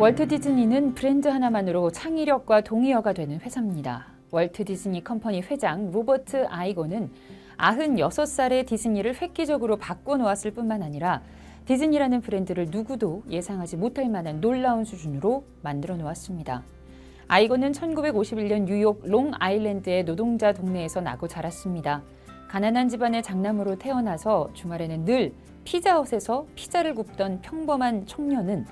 월트 디즈니는 브랜드 하나만으로 창의력과 동의어가 되는 회사입니다. 월트 디즈니 컴퍼니 회장 로버트 아이거는 96살의 디즈니를 획기적으로 바꿔놓았을 뿐만 아니라 디즈니라는 브랜드를 누구도 예상하지 못할 만한 놀라운 수준으로 만들어 놓았습니다. 아이거는 1951년 뉴욕 롱아일랜드의 노동자 동네에서 나고 자랐습니다. 가난한 집안의 장남으로 태어나서 주말에는 늘 피자헛에서 피자를 굽던 평범한 청년은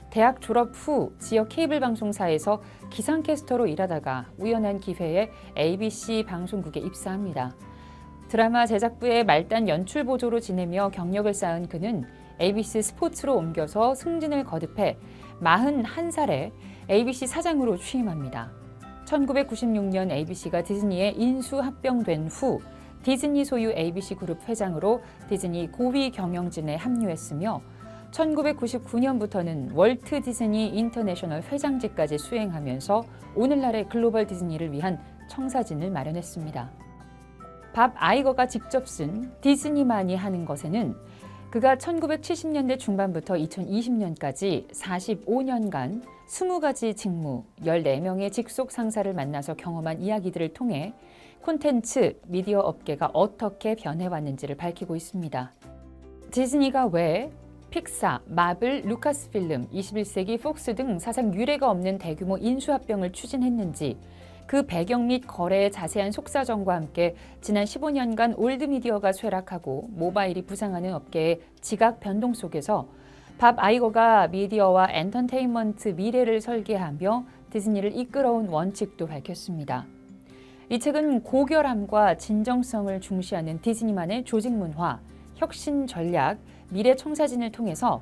대학 졸업 후 지역 케이블 방송사에서 기상캐스터로 일하다가 우연한 기회에 ABC 방송국에 입사합니다. 드라마 제작부의 말단 연출 보조로 지내며 경력을 쌓은 그는 ABC 스포츠로 옮겨서 승진을 거듭해 41살에 ABC 사장으로 취임합니다. 1996년 ABC가 디즈니에 인수합병된 후 디즈니 소유 ABC 그룹 회장으로 디즈니 고위 경영진에 합류했으며 1999년부터는 월트 디즈니 인터내셔널 회장직까지 수행하면서 오늘날의 글로벌 디즈니를 위한 청사진을 마련했습니다. 밥 아이거가 직접 쓴 디즈니만이 하는 것에는 그가 1970년대 중반부터 2020년까지 45년간 20가지 직무, 14명의 직속 상사를 만나서 경험한 이야기들을 통해 콘텐츠, 미디어 업계가 어떻게 변해왔는지를 밝히고 있습니다. 디즈니가 왜 픽사, 마블, 루카스필름, 21세기 폭스 등 사상 유례가 없는 대규모 인수합병을 추진했는지 그 배경 및 거래의 자세한 속사정과 함께 지난 15년간 올드미디어가 쇠락하고 모바일이 부상하는 업계의 지각 변동 속에서 밥 아이거가 미디어와 엔터테인먼트 미래를 설계하며 디즈니를 이끌어온 원칙도 밝혔습니다. 이 책은 고결함과 진정성을 중시하는 디즈니만의 조직 문화, 혁신 전략, 미래 청사진을 통해서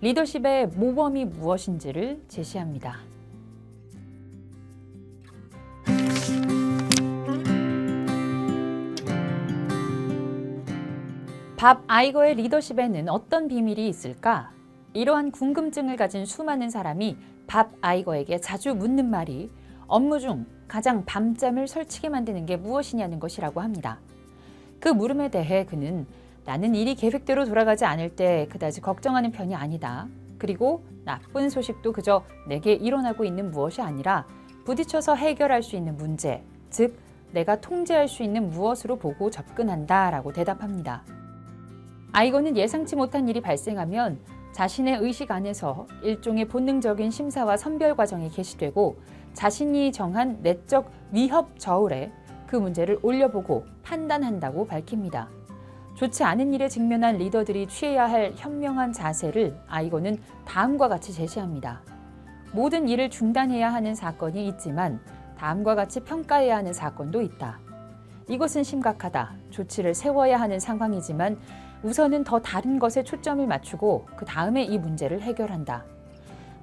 리더십의 모범이 무엇인지를 제시합니다. 밥 아이거의 리더십에는 어떤 비밀이 있을까? 이러한 궁금증을 가진 수많은 사람이 밥 아이거에게 자주 묻는 말이 업무 중 가장 밤잠을 설치게 만드는 게 무엇이냐는 것이라고 합니다. 그 물음에 대해 그는 나는 일이 계획대로 돌아가지 않을 때 그다지 걱정하는 편이 아니다. 그리고 나쁜 소식도 그저 내게 일어나고 있는 무엇이 아니라 부딪혀서 해결할 수 있는 문제, 즉 내가 통제할 수 있는 무엇으로 보고 접근한다 라고 대답합니다. 아이거는 예상치 못한 일이 발생하면 자신의 의식 안에서 일종의 본능적인 심사와 선별 과정이 개시되고 자신이 정한 내적 위협 저울에 그 문제를 올려보고 판단한다고 밝힙니다. 좋지 않은 일에 직면한 리더들이 취해야 할 현명한 자세를 아이거는 다음과 같이 제시합니다. 모든 일을 중단해야 하는 사건이 있지만 다음과 같이 평가해야 하는 사건도 있다. 이것은 심각하다. 조치를 세워야 하는 상황이지만 우선은 더 다른 것에 초점을 맞추고 그 다음에 이 문제를 해결한다.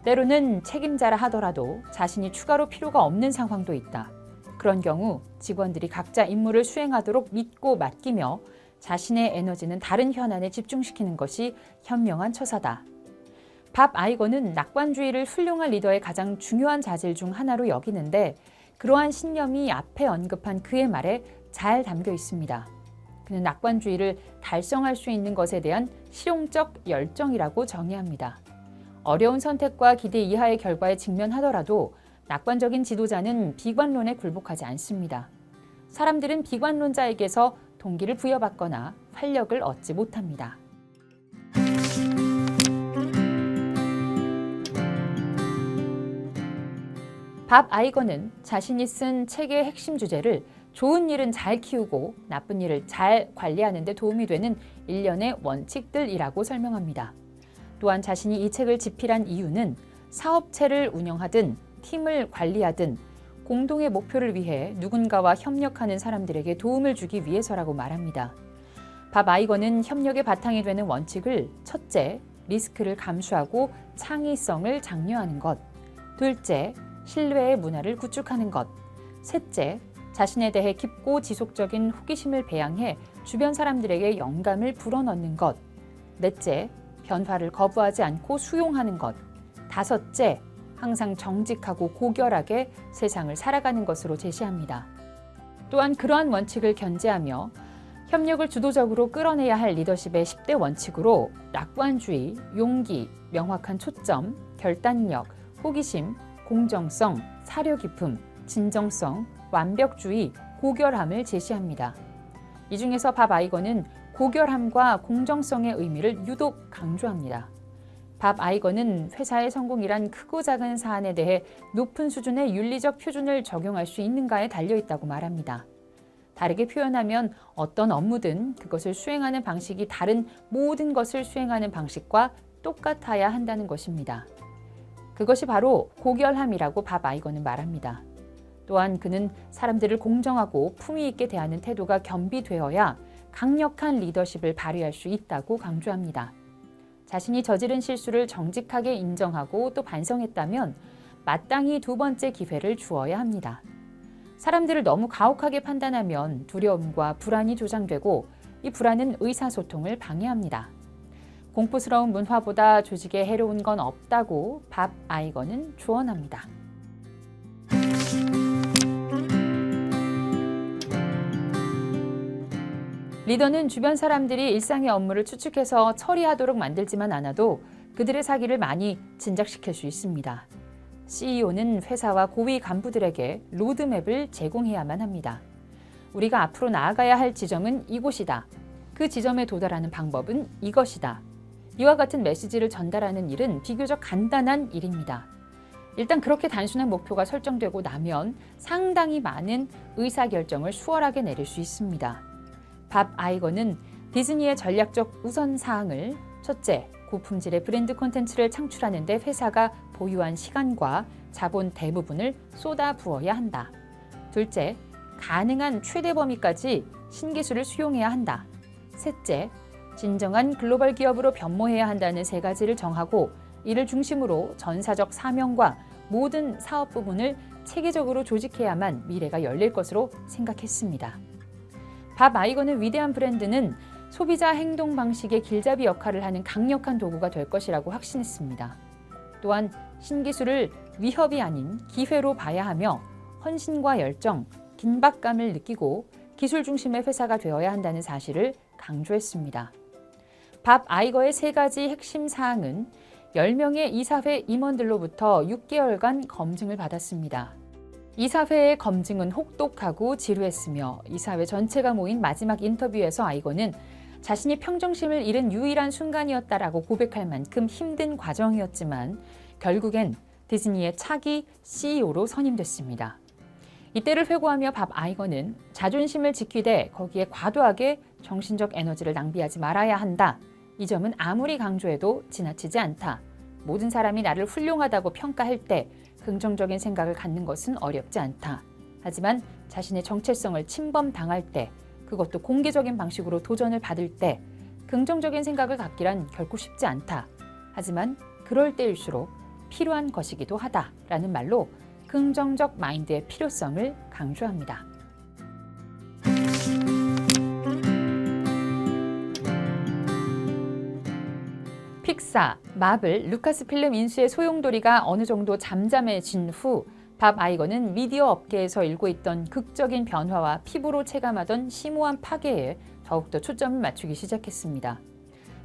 때로는 책임자라 하더라도 자신이 추가로 필요가 없는 상황도 있다. 그런 경우 직원들이 각자 임무를 수행하도록 믿고 맡기며 자신의 에너지는 다른 현안에 집중시키는 것이 현명한 처사다. 밥 아이거는 낙관주의를 훌륭한 리더의 가장 중요한 자질 중 하나로 여기는데 그러한 신념이 앞에 언급한 그의 말에 잘 담겨 있습니다. 그는 낙관주의를 달성할 수 있는 것에 대한 실용적 열정이라고 정의합니다. 어려운 선택과 기대 이하의 결과에 직면하더라도 낙관적인 지도자는 비관론에 굴복하지 않습니다. 사람들은 비관론자에게서 동기를 부여받거나 활력을 얻지 못합니다. 밥 아이거는 자신이 쓴 책의 핵심 주제를 좋은 일은 잘 키우고 나쁜 일을 잘 관리하는 데 도움이 되는 일련의 원칙들이라고 설명합니다. 또한 자신이 이 책을 집필한 이유는 사업체를 운영하든 팀을 관리하든 공동의 목표를 위해 누군가와 협력하는 사람들에게 도움을 주기 위해서라고 말합니다. 밥 아이거는 협력의 바탕이 되는 원칙을 첫째, 리스크를 감수하고 창의성을 장려하는 것, 둘째, 신뢰의 문화를 구축하는 것, 셋째, 자신에 대해 깊고 지속적인 호기심을 배양해 주변 사람들에게 영감을 불어넣는 것, 넷째, 변화를 거부하지 않고 수용하는 것, 다섯째, 항상 정직하고 고결하게 세상을 살아가는 것으로 제시합니다. 또한 그러한 원칙을 견지하며 협력을 주도적으로 끌어내야 할 리더십의 10대 원칙으로 낙관주의, 용기, 명확한 초점, 결단력, 호기심, 공정성, 사려 깊음, 진정성, 완벽주의, 고결함을 제시합니다. 이 중에서 밥 아이거는 고결함과 공정성의 의미를 유독 강조합니다. 밥 아이거는 회사의 성공이란 크고 작은 사안에 대해 높은 수준의 윤리적 표준을 적용할 수 있는가에 달려있다고 말합니다. 다르게 표현하면 어떤 업무든 그것을 수행하는 방식이 다른 모든 것을 수행하는 방식과 똑같아야 한다는 것입니다. 그것이 바로 고결함이라고 밥 아이거는 말합니다. 또한 그는 사람들을 공정하고 품위 있게 대하는 태도가 겸비되어야 강력한 리더십을 발휘할 수 있다고 강조합니다. 자신이 저지른 실수를 정직하게 인정하고 또 반성했다면 마땅히 두 번째 기회를 주어야 합니다. 사람들을 너무 가혹하게 판단하면 두려움과 불안이 조장되고 이 불안은 의사소통을 방해합니다. 공포스러운 문화보다 조직에 해로운 건 없다고 밥 아이거는 조언합니다. 리더는 주변 사람들이 일상의 업무를 추측해서 처리하도록 만들지만 않아도 그들의 사기를 많이 진작시킬 수 있습니다. CEO는 회사와 고위 간부들에게 로드맵을 제공해야만 합니다. 우리가 앞으로 나아가야 할 지점은 이곳이다. 그 지점에 도달하는 방법은 이것이다. 이와 같은 메시지를 전달하는 일은 비교적 간단한 일입니다. 일단 그렇게 단순한 목표가 설정되고 나면 상당히 많은 의사결정을 수월하게 내릴 수 있습니다. 밥 아이거는 디즈니의 전략적 우선사항을 첫째, 고품질의 브랜드 콘텐츠를 창출하는 데 회사가 보유한 시간과 자본 대부분을 쏟아부어야 한다. 둘째, 가능한 최대 범위까지 신기술을 수용해야 한다. 셋째, 진정한 글로벌 기업으로 변모해야 한다는 세 가지를 정하고 이를 중심으로 전사적 사명과 모든 사업 부분을 체계적으로 조직해야만 미래가 열릴 것으로 생각했습니다. 밥 아이거는 위대한 브랜드는 소비자 행동 방식의 길잡이 역할을 하는 강력한 도구가 될 것이라고 확신했습니다. 또한 신기술을 위협이 아닌 기회로 봐야 하며 헌신과 열정, 긴박감을 느끼고 기술 중심의 회사가 되어야 한다는 사실을 강조했습니다. 밥 아이거의 세 가지 핵심 사항은 10명의 이사회 임원들로부터 6개월간 검증을 받았습니다. 이사회의 검증은 혹독하고 지루했으며 이사회 전체가 모인 마지막 인터뷰에서 아이거는 자신이 평정심을 잃은 유일한 순간이었다라고 고백할 만큼 힘든 과정이었지만 결국엔 디즈니의 차기 CEO로 선임됐습니다. 이때를 회고하며 밥 아이거는 자존심을 지키되 거기에 과도하게 정신적 에너지를 낭비하지 말아야 한다. 이 점은 아무리 강조해도 지나치지 않다. 모든 사람이 나를 훌륭하다고 평가할 때 긍정적인 생각을 갖는 것은 어렵지 않다. 하지만 자신의 정체성을 침범당할 때, 그것도 공개적인 방식으로 도전을 받을 때 긍정적인 생각을 갖기란 결코 쉽지 않다. 하지만 그럴 때일수록 필요한 것이기도 하다라는 말로 긍정적 마인드의 필요성을 강조합니다. 픽사, 마블, 루카스필름 인수의 소용돌이가 어느 정도 잠잠해진 후 밥 아이거는 미디어 업계에서 일고 있던 극적인 변화와 피부로 체감하던 심오한 파괴에 더욱더 초점을 맞추기 시작했습니다.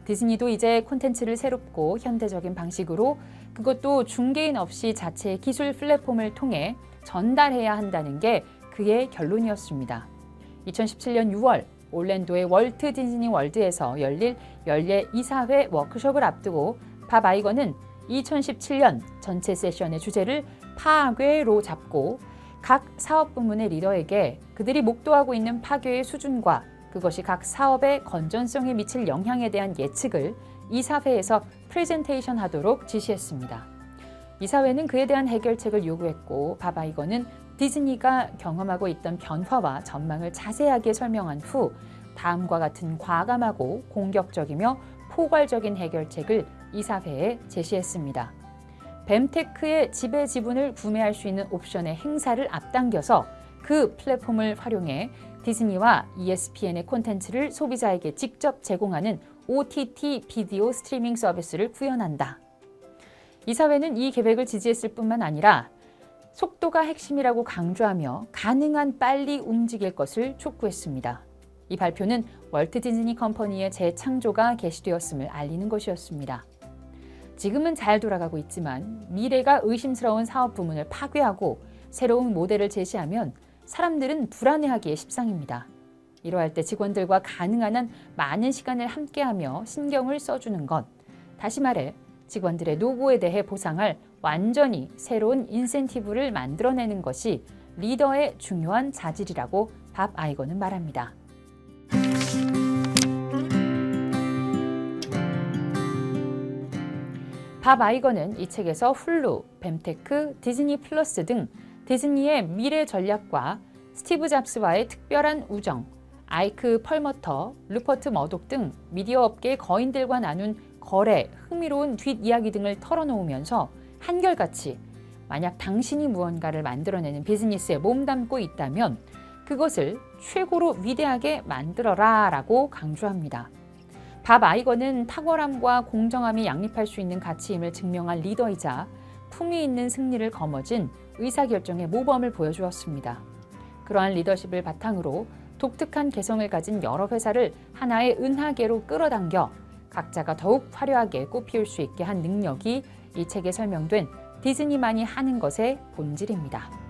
디즈니도 이제 콘텐츠를 새롭고 현대적인 방식으로 그것도 중개인 없이 자체의 기술 플랫폼을 통해 전달해야 한다는 게 그의 결론이었습니다. 2017년 6월 올랜도의 월트 디즈니 월드에서 열릴 연례 이사회 워크숍을 앞두고 밥 아이거는 2017년 전체 세션의 주제를 파괴로 잡고 각 사업 부문의 리더에게 그들이 목도하고 있는 파괴의 수준과 그것이 각 사업의 건전성에 미칠 영향에 대한 예측을 이사회에서 프레젠테이션 하도록 지시했습니다. 이사회는 그에 대한 해결책을 요구했고 밥 아이거는 디즈니가 경험하고 있던 변화와 전망을 자세하게 설명한 후 다음과 같은 과감하고 공격적이며 포괄적인 해결책을 이사회에 제시했습니다. 뱀테크의 지배 지분을 구매할 수 있는 옵션의 행사를 앞당겨서 그 플랫폼을 활용해 디즈니와 ESPN의 콘텐츠를 소비자에게 직접 제공하는 OTT 비디오 스트리밍 서비스를 구현한다. 이사회는 이 계획을 지지했을 뿐만 아니라 속도가 핵심이라고 강조하며 가능한 빨리 움직일 것을 촉구했습니다. 이 발표는 월트 디즈니 컴퍼니의 재창조가 개시되었음을 알리는 것이었습니다. 지금은 잘 돌아가고 있지만 미래가 의심스러운 사업 부문을 파괴하고 새로운 모델을 제시하면 사람들은 불안해하기에 십상입니다. 이러할 때 직원들과 가능한 한 많은 시간을 함께하며 신경을 써주는 것, 다시 말해 직원들의 노고에 대해 보상할 완전히 새로운 인센티브를 만들어내는 것이 리더의 중요한 자질이라고 밥 아이거는 말합니다. 밥 아이거는 이 책에서 훌루, 뱀테크, 디즈니 플러스 등 디즈니의 미래 전략과 스티브 잡스와의 특별한 우정, 아이크 펄머터, 루퍼트 머독 등 미디어 업계의 거인들과 나눈 거래, 흥미로운 뒷이야기 등을 털어놓으면서 한결같이 만약 당신이 무언가를 만들어내는 비즈니스에 몸담고 있다면 그것을 최고로 위대하게 만들어라 라고 강조합니다. 밥 아이거는 탁월함과 공정함이 양립할 수 있는 가치임을 증명한 리더이자 품위 있는 승리를 거머쥔 의사결정의 모범을 보여주었습니다. 그러한 리더십을 바탕으로 독특한 개성을 가진 여러 회사를 하나의 은하계로 끌어당겨 각자가 더욱 화려하게 꽃피울 수 있게 한 능력이 이 책에 설명된 디즈니만이 하는 것의 본질입니다.